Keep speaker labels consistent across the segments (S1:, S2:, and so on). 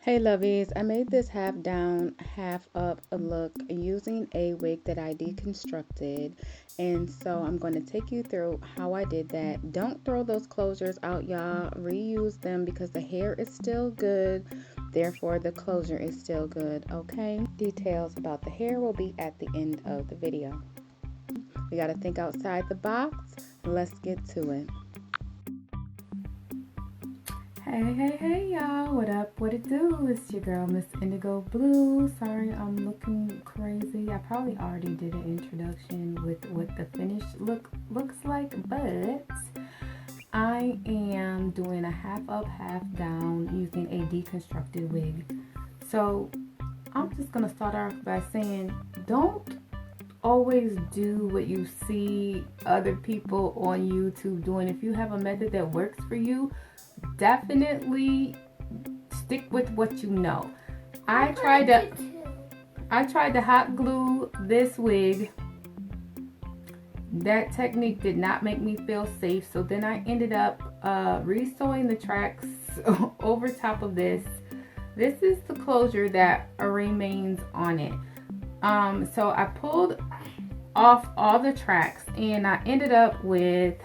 S1: Hey lovies, I made this half down, half up look using a wig that I deconstructed. And so I'm going to take you through how I did that. Don't throw those closures out, y'all. Reuse them because the hair is still good. Therefore, the closure is still good, okay? Details about the hair will be at the end of the video. We got to think outside the box. Let's get to it.
S2: Hey, y'all. What up? What it do? It's your girl, Miss Indigo Blue. Sorry, I'm looking crazy. I probably already did an introduction with what the finished look looks like, but I am doing a half up, half down using a deconstructed wig. So I'm just going to start off by saying, don't always do what you see other people on YouTube doing. If you have a method that works for you, definitely stick with what you know. I tried to hot glue this wig. That technique did not make me feel safe, so then I ended up re-sewing the tracks over top of this. This is the closure that remains on it. So I pulled off all the tracks and I ended up with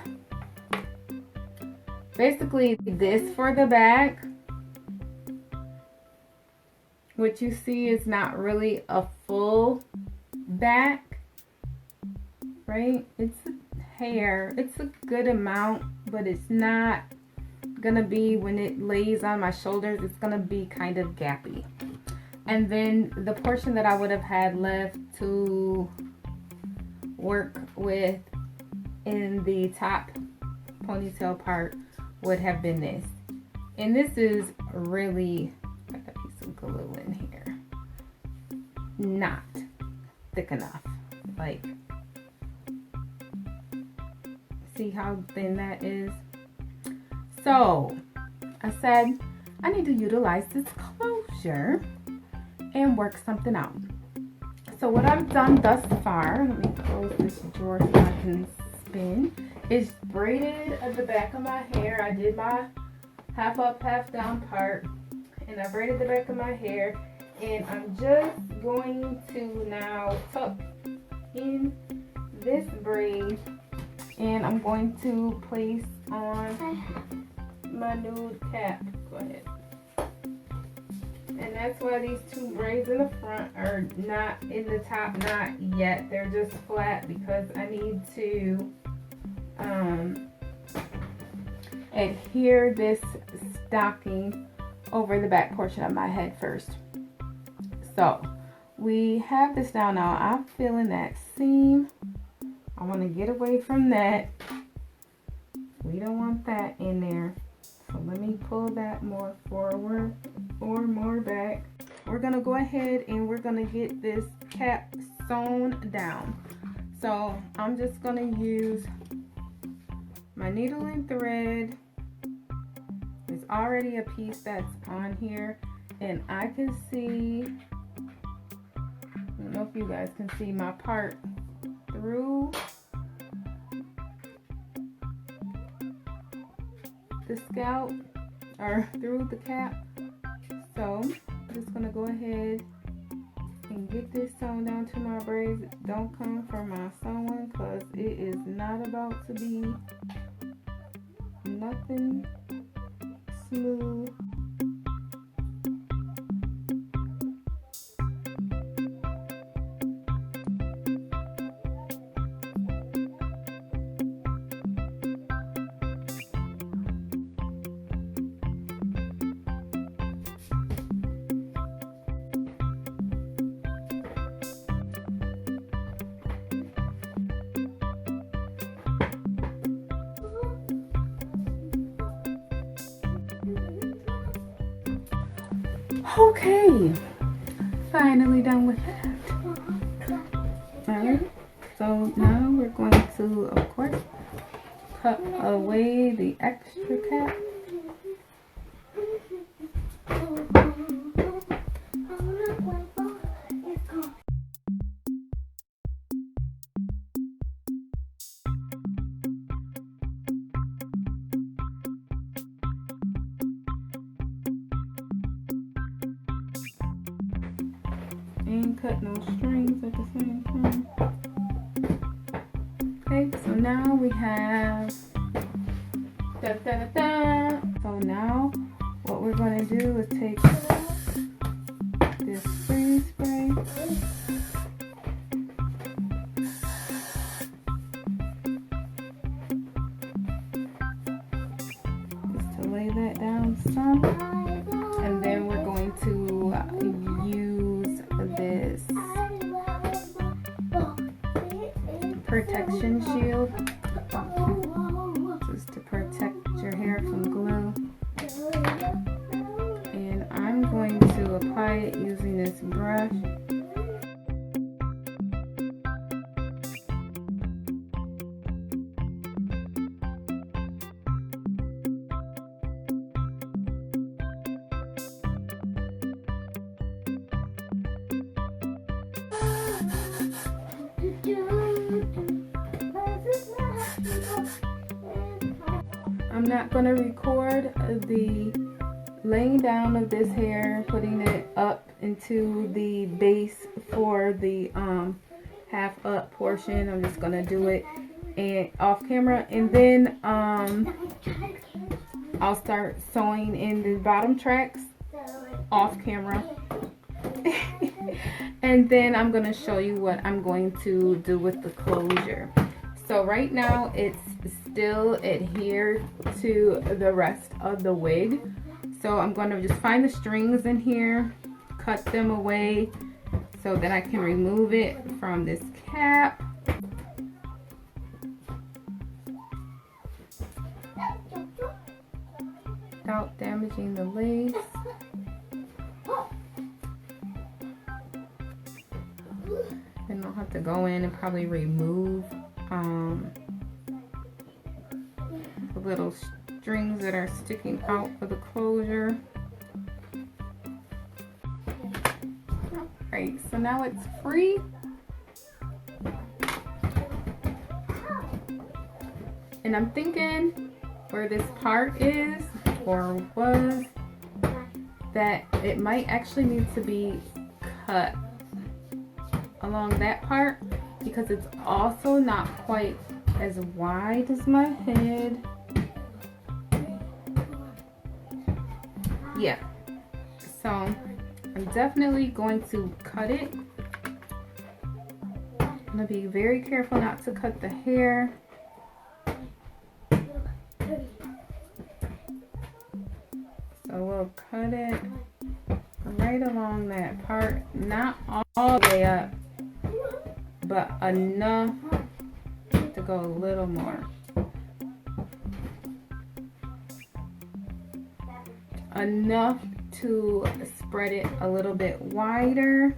S2: basically this for the back. What you see is not really a full back, right? It's hair. It's a good amount, but it's not gonna be, when it lays on my shoulders, it's gonna be kind of gappy. And then the portion that I would have had left to work with in the top ponytail part would have been this. And this is really, I gotta use some glue in here, not thick enough. Like, see how thin that is? So I said I need to utilize this closure and work something out. So what I've done thus far, let me close this drawer so I can spin, is braided at the back of my hair. I did my half up, half down part, and I braided the back of my hair, and I'm just going to now tuck in this braid, and I'm going to place on my nude cap. Go ahead. And that's why these two braids in the front are not in the top knot yet. They're just flat because I need to adhere this stocking over the back portion of my head first. So we have this down now. I'm feeling that seam. I want to get away from that. We don't want that in there. So let me pull that more forward or more back. We're gonna go ahead and we're gonna get this cap sewn down. So I'm just gonna use my needle and thread. There's already a piece that's on here, and I can see, I don't know if you guys can see my part through the scalp or through the cap. So I'm just gonna go ahead and get this sewn down to my braids. Don't come for my sewing because it is not about to be nothing smooth. Okay, finally done with that. Alright, so now we're going to, of course, cut away the extra cap. and cut no strings at the same time. Okay, so now we have So now what we're going to do is take this freeze spray, just to lay that down some, and then we're going to use this protection shield just to protect your hair from glue. And I'm going to apply it using this brush. I'm not going to record the laying down of this hair, putting it up into the base for the half up portion. I'm just going to do it and off camera, and then I'll start sewing in the bottom tracks off camera. And then I'm going to show you what I'm going to do with the closure. So right now it's still adhered to the rest of the wig. So I'm going to just find the strings in here, cut them away so that I can remove it from this cap. Without damaging the lace. Then I'll have to go in and probably remove the little strings that are sticking out of the closure. Alright, so now it's free. And I'm thinking where this part is, or was, that it might actually need to be cut along that part, because it's also not quite as wide as my head. Yeah, so I'm definitely going to cut it. I'm gonna be very careful not to cut the hair. So we'll cut it right along that part, not all the way up, but enough to go a little more. Enough to spread it a little bit wider.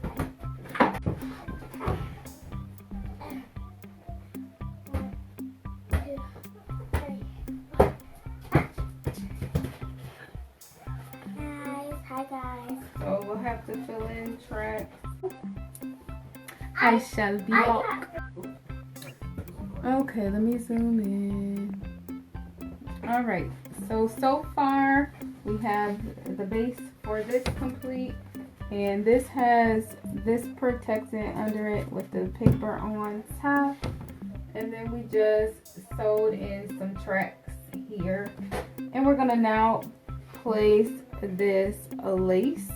S3: Hi guys.
S2: So we'll have to fill in tracks. I shall be back. Okay, let me zoom in. Alright, so far we have the base for this complete, and this has this protectant under it with the paper on top, and then we just sewed in some tracks here, and we're gonna now place this lace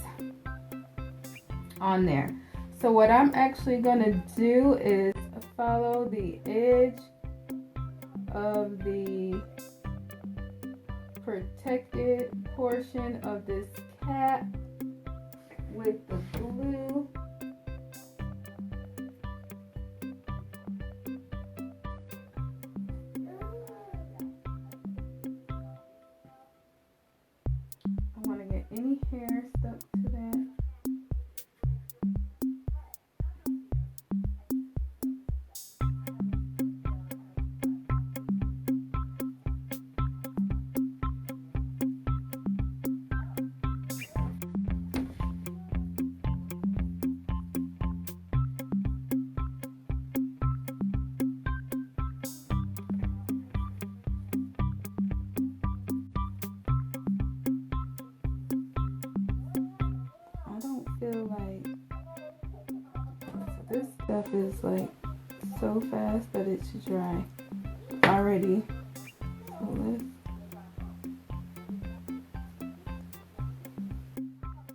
S2: on there. So what I'm actually gonna do is follow the edge of the protected portion of this cap with the glue. I want to get any hair stuck to that. Stuff is like so fast that it should dry already. So let's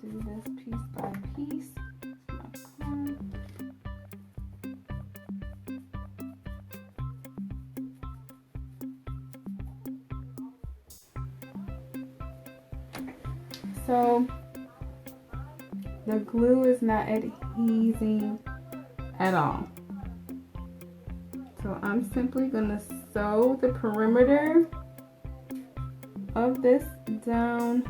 S2: do this piece by piece. So the glue is not adhering at all. So I'm simply gonna sew the perimeter of this down.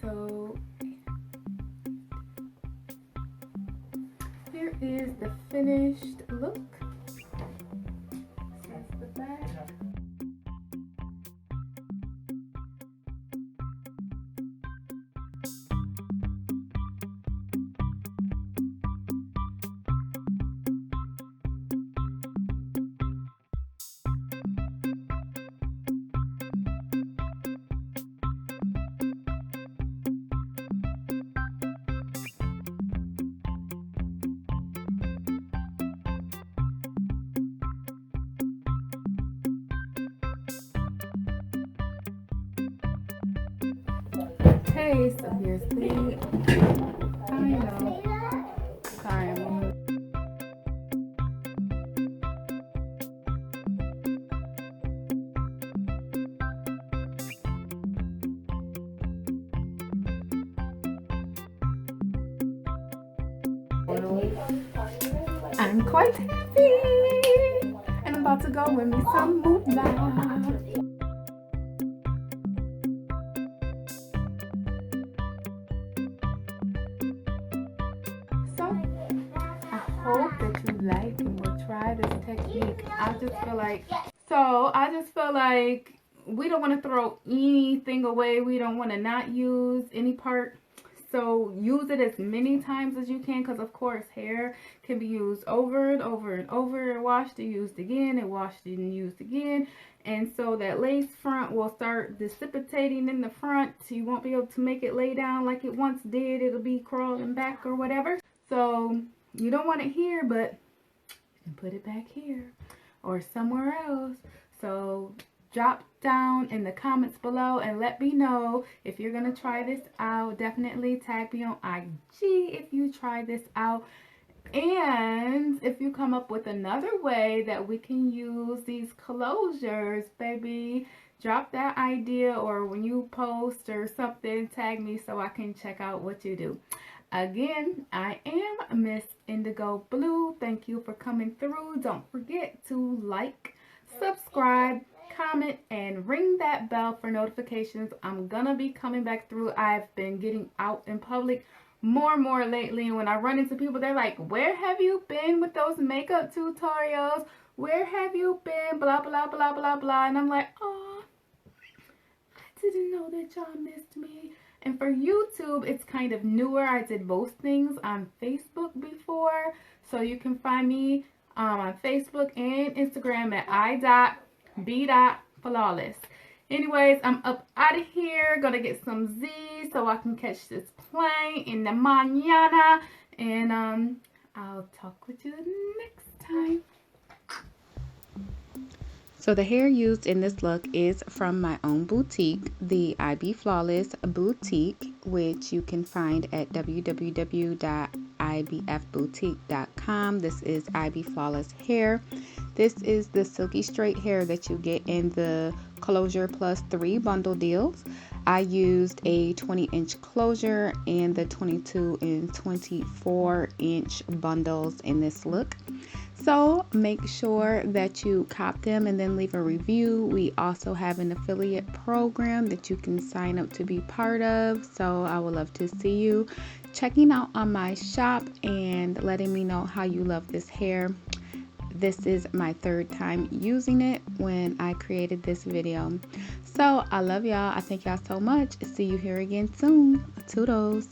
S2: So here is the finished look. That's the back. Okay, so here's the final. Sorry, I'm moving. I'm quite happy, and I'm about to go with me some movement. So I hope that you like and will try this technique. I just feel like we don't want to throw anything away. We don't want to not use any part. So use it as many times as you can, because of course hair can be used over and over and over, washed and used again, and washed and used again. And so that lace front will start dissipating in the front. So you won't be able to make it lay down like it once did. It'll be crawling back or whatever. So you don't want it here, but you can put it back here or somewhere else. So drop down in the comments below and let me know if you're gonna try this out. Definitely tag me on IG if you try this out, and if you come up with another way that we can use these closures, baby, drop that idea, or when you post or something, tag me so I can check out what you do. Again, I am Miss Indigo Blue. Thank you for coming through. Don't forget to like, subscribe, comment, and ring that bell for notifications. I'm gonna be coming back through. I've been getting out in public more and more lately, and when I run into people, they're like, where have you been with those makeup tutorials? Where have you been? Blah, blah, blah, blah, blah. And I'm like, oh, I didn't know that y'all missed me. And for YouTube, it's kind of newer. I did both things on Facebook before. So you can find me on Facebook and Instagram at i.b.flawless. Anyways, I'm up out of here. Gonna get some Z so I can catch this plane in the mañana. And I'll talk with you next time.
S1: So the hair used in this look is from my own boutique, the IB Flawless Boutique, which you can find at www.ibfboutique.com. This is IB Flawless hair. This is the silky straight hair that you get in the Closure Plus 3 bundle deals. I used a 20-inch closure and the 22 and 24-inch bundles in this look. So make sure that you cop them and then leave a review. We also have an affiliate program that you can sign up to be part of. So I would love to see you checking out on my shop and letting me know how you love this hair. This is my third time using it when I created this video. So I love y'all. I thank y'all so much. See you here again soon. Toodles.